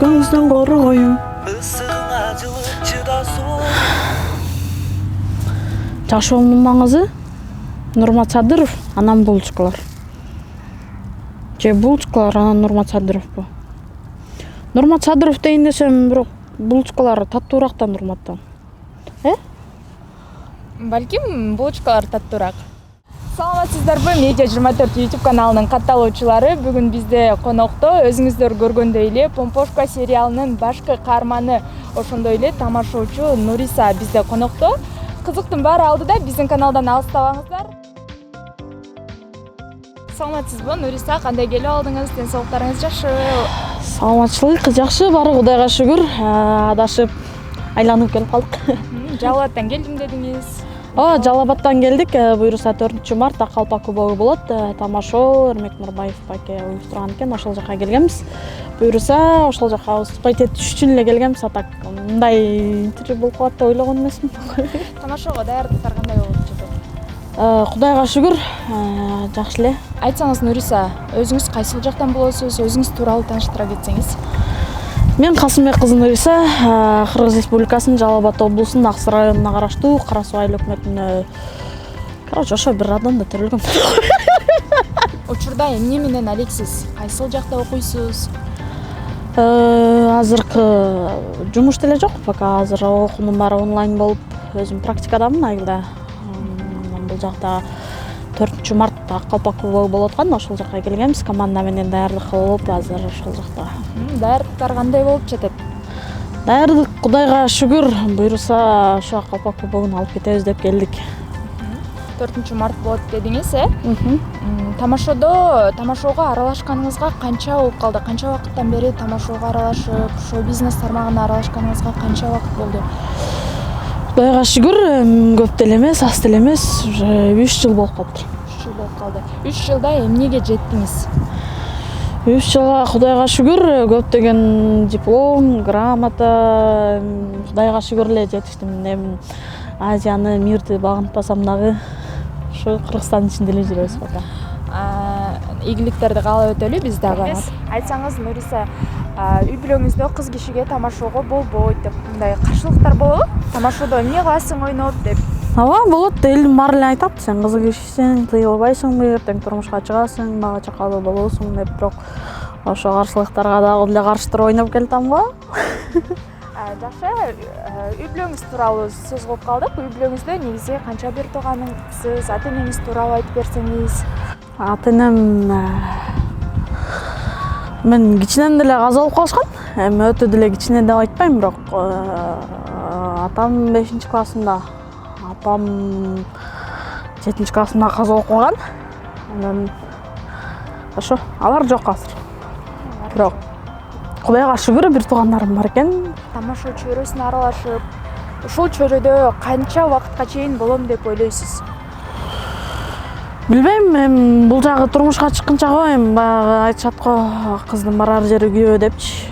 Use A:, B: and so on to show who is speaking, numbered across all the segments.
A: көздөн коргоюм. Жашоомдун маңызы Нурмат Садыров анан булчкалар. Же булчкалар анан Нурмат Садыровбу. Нурмат Садыров дейин десем, бирок булчкалар таттуурактан Нурматтан.
B: Балким булчкалар таттуураак. Саламатсыздарбы, Медиа 24 YouTube каналынын катталуучулары. Бүгүн бизде конокто өзүңүздөр көргөндөй эле Помпошка сериалынын башкы каарманы, ошондой эле тамашоочу Нуриса бизде конокто. Кызыктын баары алдыда биздин каналдан алыстабаңыздар. Саламатсызбы, Нуриса, кандай келип алдыңыз? Ден соолуктарыңыз жакшыбы?
A: Саламатчылык жакшы, баары Кудайга шүгүр. Адашып айланып келип калдык.
B: Жалал-Абадтан келдим дедиңиз.
A: Жалал-Абадтан келдик. Буюрса 4-мартта Калпак кубогу болот. Тамашоо Эрмек Нурбаев баке уюштурган экен. Ошол жака келгенбиз. Буюрса ошол жака выступать этиш үчүн эле келгенбиз. Так мындай интервью болуп калат деп ойлогон эмесмин.
B: Тамашоого даярдыктар кандай болуп жатат?
A: Кудайга шүгүр, жакшы эле.
B: Айтсаңыз, Нуриса, өзүңүз кайсыл жактан болосуз? Өзүңүз тууралуу тааныштыра кетсеңиз.
A: Мен Касымбек кызы Нуриса, Кыргыз Республикасынын Жалал-Абад облусунун Аксы районуна караштуу Кара Суу айыл өкмөтүнө ошо бир районда төрөлгөм.
B: Учурда эмне менен алексиз? Кайсыл жакта окуйсуз?
A: Азыркы жумуш деле жок, пока азыр окуумдун баары онлайн болуп, өзүм практикадамын айылда. Бул жакта 4-мартта Калпак кубогу болуп аткан, ошол жака келгенбиз. Команда менен даярдык кылып, азыр ошол жакта.
B: Даярдыктар кандай болуп жатат?
A: Даярдык Кудайга шүгүр, буюрса ошо Калпак кубогун алып кетебиз деп келдик.
B: 4-март болот дедиңиз, Тамашоого аралашканыңызга канча болуп калды? Канча убакыттан бери тамашоого аралашып, шоу-бизнес тармагына аралашканыңызга канча убакыт болду?
A: Кудайга шүгүр, көп деле эмес, аз деле эмес, уже 3 жыл болуп калыптыр.
B: 3 жыл болуп калды. 3 жылда эмнеге жеттиңиз?
A: 3 жылга Кудайга шүгүр, көптөгөн диплом, грамота, Кудайга шүгүр эле жетиштим. Эми Азияны, мирди багынтпасам дагы ушу Кыргызстандын ичинде эле жүрөбүз пока.
B: Ийгиликтерди каалап өтөлү биз дагы. Айтсаңыз, Нуриса, үй бүлөңүздө кыз кишиге тамашоого болбойт деп мындай каршылыктар болобу? Тамашоодо эмне кыласың ойноп деп?
A: Болот, элдин баары эле айтат, сен кыз кишисиң, тыйылбайсыңбы, эртең турмушка чыгасың, бала чакалуу болосуң деп, бирок ошо каршылыктарга дагы эле каршы туруп ойноп келатам го.
B: Жакшы, үй бүлөңүз тууралуу сөз кылып калдык. Үй бүлөңүздө негизи канча бир тууганыңсыз? Ата-энеңиз тууралуу айтып берсеңиз.
A: Ата-энем мен кичинен деле каза болуп калышкан. Эми өтө деле кичине деп айтпайм, бирок атам 5-классында, апам 7-классында каза болуп калган. Анан ошо алар жок азыр. Бирок Кудайга шүгүр, бир туугандарым бар экен.
B: Тамашоо чөйрөсүнө аралашып, ушул чөйрөдө канча убакытка чейин болом деп ойлойсуз?
A: Билбейм, эми бул жагы турмушка чыкканча го, эми баягы айтышат го, кыздын барар жери күйөө депчи.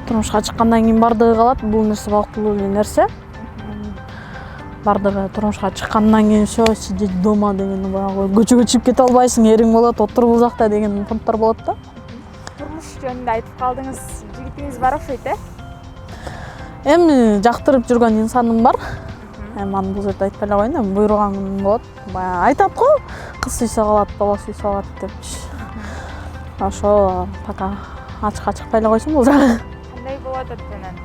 A: Турмушка чыккандан кийин бардыгы калат, бул нерсе убактылуу эле нерсе. Бардыгы турмушка чыккандан кийин всё, сидеть дома деген баягы көчөгө чыгып кете албайсың, эриң болот, отур бул жакта деген понттор болот да.
B: Турмуш жөнүндө айтып калдыңыз, жигитиңиз бар окшойт,
A: Эми жактырып жүргөн инсаным бар. Эми аны бул жерде айтпай эле коеюн, эми буйруганым болот. Баягы айтат го, кыз сүйсө калат, бала сүйсө калат депчи. Ошо пока ачыкка чыкпай эле койсун бул жагы.
B: Кандай болуп атат анан?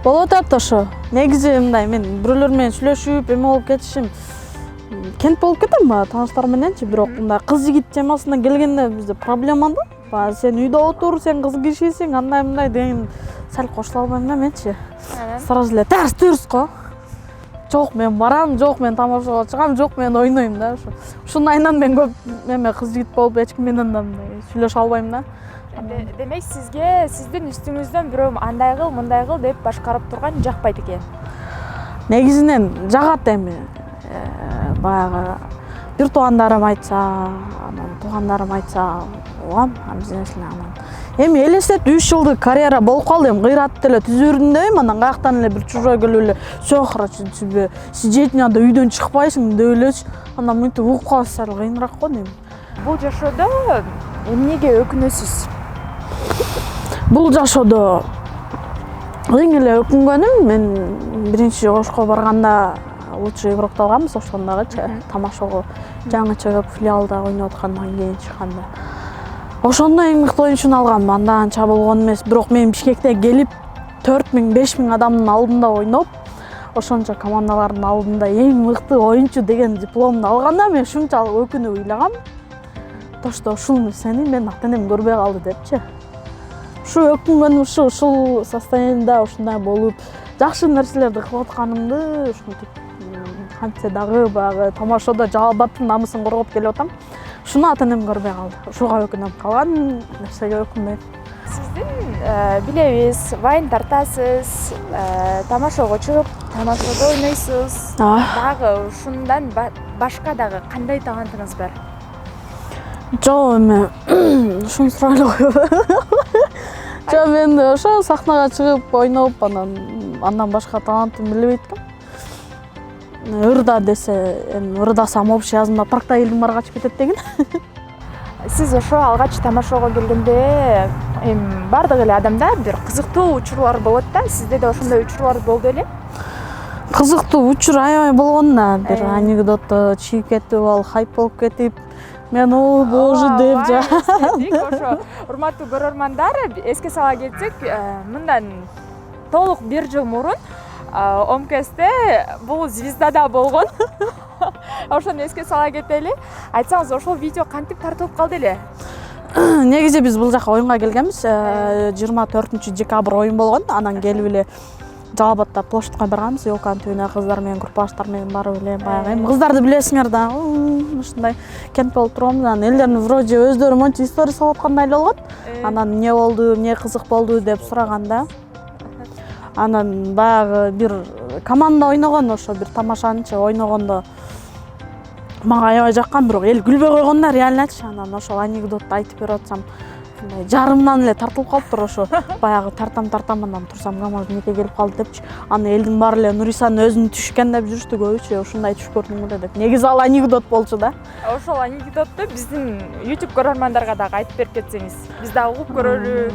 A: Болуп атат ошо. Негизи мындай, мен бирөөлөр менен сүйлөшүп, эме болуп кетишим кент болуп кетем, тааныштар мененчи, бирок мындай кыз жигит темасына келгенде бизде проблема да. Баягы сен үйдө отур, сен кыз кишисиң, андай мындай деген сал кошула албайм да менчи. Сразу эле терс го. Жок, мен барам, жок, мен тамашага чыгам, жок, мен ойнойм да. Ушунун айынан мен көп эме кыз жигит болуп эч ким менен да сүйлөшө албайм да.
B: Демек сизге сиздин үстүңүздөн бирөө андай кыл, мындай кыл деп башкарып турган жакпайт экен.
A: Негизинен жагат эми. Баягы бир туугандарым айтса, анан туугандарым айтса, улам, абзенесине анан. Эми элестет 3 жылдык карьера болуп калды, эми кыйратып деле түзөрүн дебейм, анан каяктан эле бир чужой келип эле, всё короче, тебе сидеть надо, үйдөн чыкпайсың деп элечи. Анан мынтип угуп калыш сал кыйыныраак го дейм.
B: Бул жашоодо эмнеге өкүнөсүз?
A: Бул жашоодо эң эле өкүнгөнүм мен биринчи Ошко барганда лучший игрокто алганбыз ошондогучу тамашага жаңыча көп филиалда ойноп аткандан кийин чыкканда. Ошондо эң мыкты оюнчуну алгам. Анда анча болгон эмес, бирок мен Бишкекте келип 4000-5000 адамдын алдында ойноп, ошончо командалардын алдында эң мыкты оюнчу деген дипломду алганда мен ушунчалык өкүнүп ыйлагам. Тошто ушул нерсени мен ата-энем көрбөй калды депчи. Ушу өкүнгөнүм ушул состояниеда ушундай болуп, жакшы нерселерди кылып атканымды ушинтип кантсе дагы баягы тамашада Жалал-Абадтын намысын коргоп келип атам. Ушуну ата-энем көрбөй калды. Ушуга өкүнөм. Калган нерсеге өкүнбөйм.
B: Сиздин билебиз, вайн тартасыз, тамашага чыгып, тамашада ойнойсуз. Дагы ушундан башка дагы кандай талантыңыз бар?
A: Жок, эми ушуну сурай эле койбойбу. Жок, мен ошо сахнага чыгып ойноп, андан башка талантым билбейт экем. Ырда десе, эми ырдасам общий язымда паркта элдин баары качып кетет деген.
B: Сиз ошо алгач тамашага келгенде эми бардык эле адамда бир кызыктуу учурлар болот да, сизде да ошондой учурлар болду эле?
A: Кызыктуу учур аябай болгон да, бир анекдот чыгып кетип ал хайп болуп кетип, мен о боже деп
B: ошо урматтуу көрөрмандар, эске сала кетсек, мындан толук 1 жыл мурун ОМКСте бул звездада болгон. Ошону эске сала кетели. Айтсаңыз, ошол видео кантип тартылып калды эле?
A: Негизи биз бул жака оюнга келгенбиз. 24-декабрь оюн болгон. Анан келип эле Жалал-Абадта площадька барганбыз. Ёлканын түбүнө кыздар менен, группаштар менен барып эле баягы эми кыздарды билесиңер да, ушундай кент болуп турганбыз. Анан элдерин вроде өздөрү монча история салып аткандай эле болгон. Анан эмне болду, эмне кызык болду деп сураганда, анан баягы бир команда ойногон, ошо бир тамашанычы ойногондо мага аябай жаккан, бирок эл күлбөй койгон да, реальночу. Анан ошол анекдотту айтып берип атсам, жарымдан эле тартылып калыптыр ошо. Баягы тартам анан турсам, камаз неке келип калды депчи. Аны элдин баары эле Нурисанын өзүн түшкөн деп жүрүштү көбүчө. Ушундай түш көрдүңбү деп. Негизи ал анекдот болчу да.
B: Ошол анекдотту биздин YouTube көрөрмандарга дагы айтып берип кетсеңиз, биз дагы угуп көрөлү.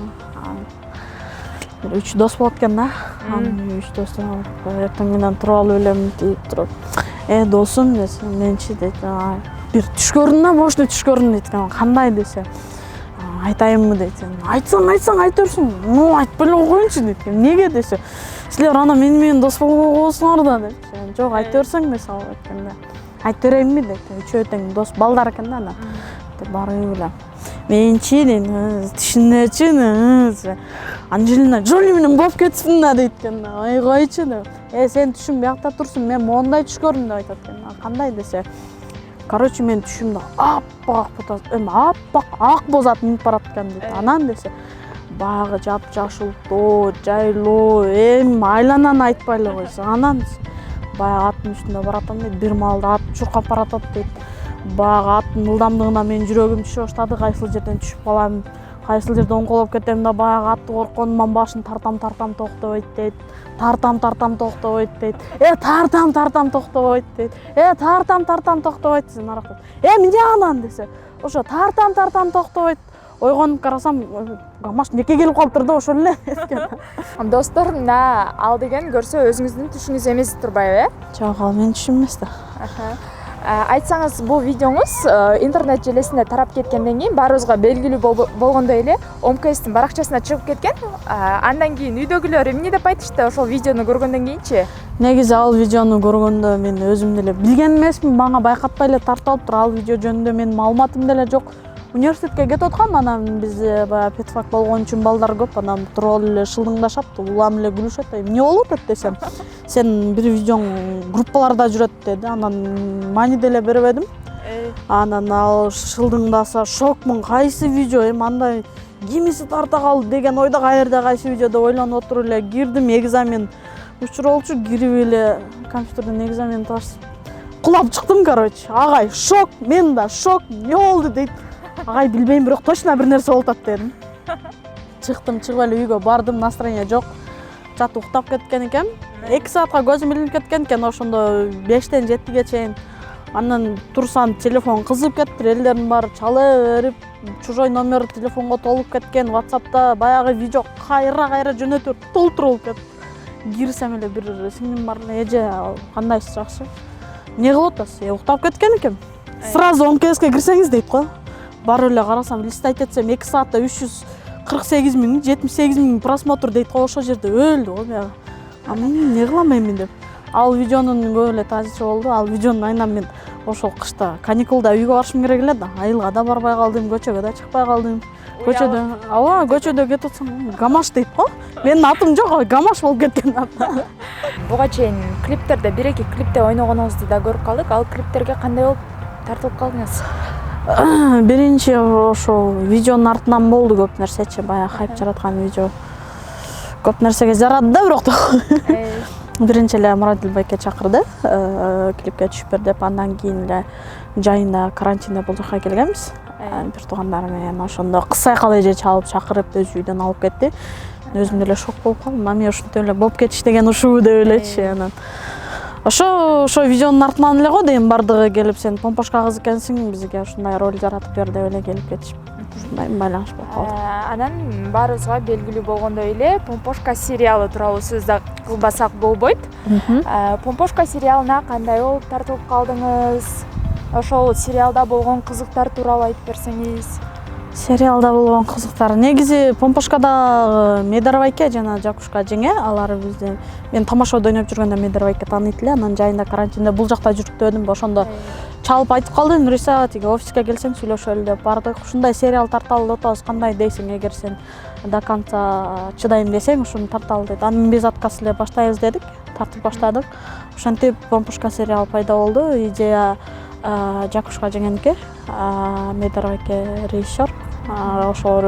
A: 3 дос болот экен да. 3 достун эртең менен туруп алып элем дейт туруп. Досум десем, менчи дейт. Бир түш көрдүм да, мощный түш көрдүм дейт. Кандай десе, айтайынбы дейт. Айтсаң, айтырсың. Айтпай эле коюнчу дейт. Неге десе, силер ана менен дос болбосуңар да дейт. Жок, айта берсең десе ал айтканда. Айта берейинби дейт. Үчөө тең дос балдар экен да ана. Барып эле. Менчи дейт, тишинечи, Анжелина Джоли менен болуп кетсин да дейт экен. Койчу деп. Сен түшүң биякта турсун, мен мондай түш көрдүм деп айтат экен. Кандай десе, короче, мен түшүмдө аппак ак бозат минип барат экен дейт. Анан десе, баягы жап-жашыл тоо, жайлоо, айлананы айтпай эле койсо. Анан баягы аттын үстүндө баратам дейт. Бир маалда ат чуркап баратат дейт. Баягы аттын ылдамдыгына менин жүрөгүм түшө баштады. Кайсыл жерден түшүп калам, кайсыл жерде оңколоп кетем да, баягы атты коркконуман башын тартам токтобойт дейт. Тартам токтобойт дейт. Тартам токтобойт дейт. Тартам токтобойт десем, аракта. Эмне анан десе, ошо тартам токтобойт. Ойгонуп карасам, гамаш неке келип калыптыр да, ошол эле экен.
B: Достор, мына ал деген көрсө өзүңүздүн түшүңүз эмес турбайбы,
A: Жок, ал менин түшүм эмес да.
B: Айтсаңыз, бул видеоңуз интернет желесинде тарап кеткенден кийин баарыбызга белгилүү болгондой эле ОМКСтин баракчасына чыгып кеткен. Андан кийин үйдөгүлөр эмне деп айтышты ошол видеону көргөндөн кийинчи?
A: Негизи ал видеону көргөндө мен өзүм деле билген эмесмин, мага байкатпай эле тартып алыптыр. Ал видео жөнүндө менин маалыматым деле жок. Университетке кетип аткам, анан бизде баягы педфак болгон үчүн балдар көп, анан туруп эле шылдыңдашат, улам эле күлүшөт. Эмне болуп атат десем, сен бир видеоң группаларда жүрөт деди. Анан мани деле бербедим. Анан ал шылдыңдаса, шокмун, кайсы видео, андай кимиси тарта калды деген ойдо каерде кайсы видеодо ойлонуп отуруп эле кирдим. Экзамен учур болчу, кирип эле компьютерден экзамен ташып кулап чыктым, короче. Агай шок, мен да шок. Эмне болду дейт. Агай билбейм, бирок точно бир нерсе болуп атат дедим. Чыктым, чыгып эле үйгө бардым, настроение жок. Жатып уктап кеткен экен. 2 саатка көзүм илинип кеткен экен, ошондо 5-тен 7-ге чейин Анан турсам телефон кызып кетти, элдердин баары чала берип, чужой номер телефонго толуп кеткен, WhatsApp'та баягы видео кайра жөнөтүп толтуруп кетти. Кирсем эле бир сиңдим бар, эже кандайсыз, жакшы? Не кылып атасыз? Уктап кеткен экем. Сразу МКСке кирсеңиз дейт го. Барып эле карасам, листать этсем 2 саатта 348 000, 78 000 просмотр дейт го, ошол жерде өлдү го баягы. А мен не кылам эми деп. Ал видеонун көп эле таасири болду. Ал видеонун айынан мен ошол кышта каникулда үйгө барышым керек эле да. Айылга да барбай калдым, көчөгө да чыкпай калдым. Көчөдө кетип атсам, Гамаш дейт го. Менин атым жок, Гамаш болуп кеткен.
B: Буга чейин клиптерде, бир-эки клипте ойногонуңузду да көрүп калдык. Ал клиптерге кандай болуп тартылып калдыңыз?
A: Биринчи ошол видеонун артынан болду көп нерсечи, баягы хайп жараткан видео. Көп нерсеге жарады да, бирок. Биринчи эле Мурадил байке чакырды, клипке түшүп бер деп, андан кийин эле жайында карантинде бул жака келгенбиз. Бир туугандар менен ошондо кыз сайкал эже чалып чакырып өз үйдөн алып кетти. Өзүм деле шок болуп калдым. Мами ушинтип эле болуп кетиш деген ушул деп элечи. Анан ошо видеонун артынан эле го дейм бардыгы келип, сен Помпошка кыз экенсиң, бизге ушундай роль жаратып бер деп эле келип кетишип. Ушундай байланыш болуп калды.
B: Анан баарыбызга белгилүү болгондой эле Помпошка сериалы тууралуу сөз да кылбасак болбойт. Помпошка сериалына кандай болуп тартылып калдыңыз? Ошол сериалда болгон кызыктар тууралуу айтып берсеңиз.
A: Сериалда болгон кызыктар негизи Помпошкада Медер байке жана Жакушка жеңе, алар бизде мен тамашада ойноп жүргөндө Медер байке тааныйт эле, анан жайында карантинде бул жакта жүрүп дедим, ошондо чалып айтып калды, Нуриса тиги офиске келсең сүйлөшөлү деп бардык. Ушундай сериал тарталы деп атабыз, кандай дейсиң, эгер сен до конца чыдайм десең, ушуну тарталы дейт. Анан без отказ эле баштайбыз дедик, тартып баштадык. Ошентип Помпошка сериал пайда болду. Идея Жакушка жеңеники, Медер байке режиссер. Ошол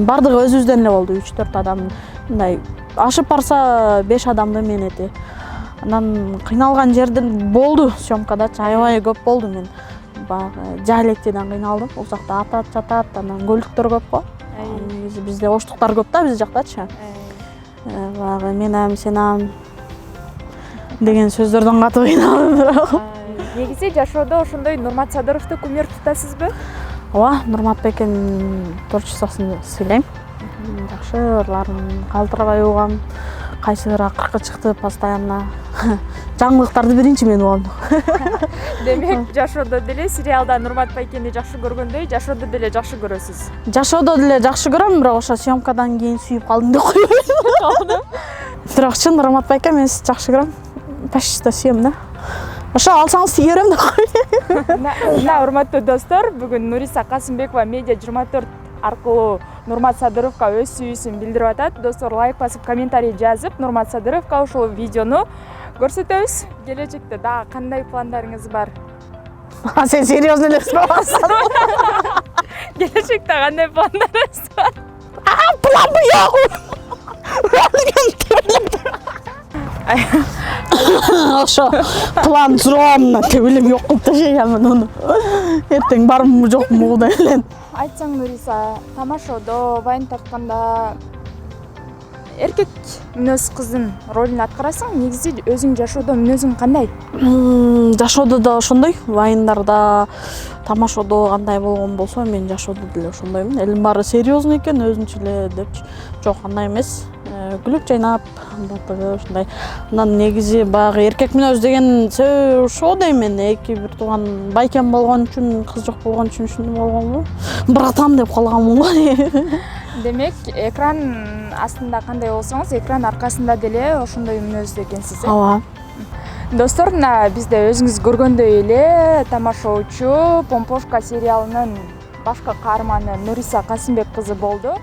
A: бардыгы өзүбүздөн эле болду, 3-4 адам. Мындай ашып барса 5 адамды менети. Анан кыйналган жерден болду съемкадачы, аябай көп болду. Мен баягы жаалектиден кыйналдым. Бул жакта атат, жатат, анан көлүктөр көп го. Негизи бизде оштуктар көп да, биз жактачы. Баягы менем, сенем деген сөздөрдөн катуу кыйналдым бирок.
B: Негизи жашоодо ошондой Нурмат Садыровду кумир тутасызбы?
A: Ооба, Нурмат байкенин творчествосун сыйлайм. Жакшы ырларын калтырбай угам. Кайсыгыр акыркы чыкты постоянно. Жаңылыктарды биринчи мен угам.
B: Демек, жашоодо деле сериалда Нурмат байкени жакшы көргөндөй, жашоодо деле жакшы көрөсүз.
A: Жашоодо деле жакшы көрөм, бирок ошо съемкадан кийин сүйүп калдым деп коёюн. Бирок чын Нурмат байке мен сизди жакшы көрөм. Почти сүйөм да. Ошо алсаңыз сүйө берем деп коёюн.
B: Мына урматтуу достор, бүгүн Нуриса Касымбекова Медиа 24 аркылуу Нурмат Садыровго өз сүйүүсүн билдирип атат. Достор, лайк басып, комментарий жазып, Нурмат Садыровго ушул видеону көрсөтөбүз. Келечекте да кандай пландарыңыз бар?
A: Сен серьезно эле сурабасың.
B: Келечекте кандай пландарыңыз бар?
A: План жок. Ошо план сурабам деп элем жок кылып ташыйм аны. Эртең бармы жокму кудай элем.
B: Айтсаң, Нуриса, тамашодо, вайн тартканда эркек мүнөз кыздын ролун аткарасың. Негизи өзүң жашоодо мүнөзүң кандай?
A: Жашоодо да ошондой, вайндарда, тамашодо кандай болгон болсо, мен жашоодо деле ошондоймун. Элим баары серьезный экен, өзүнчө эле депчи. Жок, андай эмес. Күлүп жайнап, бардыгы ушундай. Анан негизи баягы эркек мүнөз деген ошо дейм мен. Эки бир тууган байкем болгон үчүн, кыз жок болгон үчүн ушундай болгонбу? Братан деп калганмын го.
B: Демек, экран астында кандай болсоңуз, экран аркасында деле ошондой мүнөздө экенсиз.
A: Ооба.
B: Достор, бизде өзүңүз көргөндөй эле тамашоочу Помпошка сериалынын башкы каарманы Нуриса Касымбек кызы болду.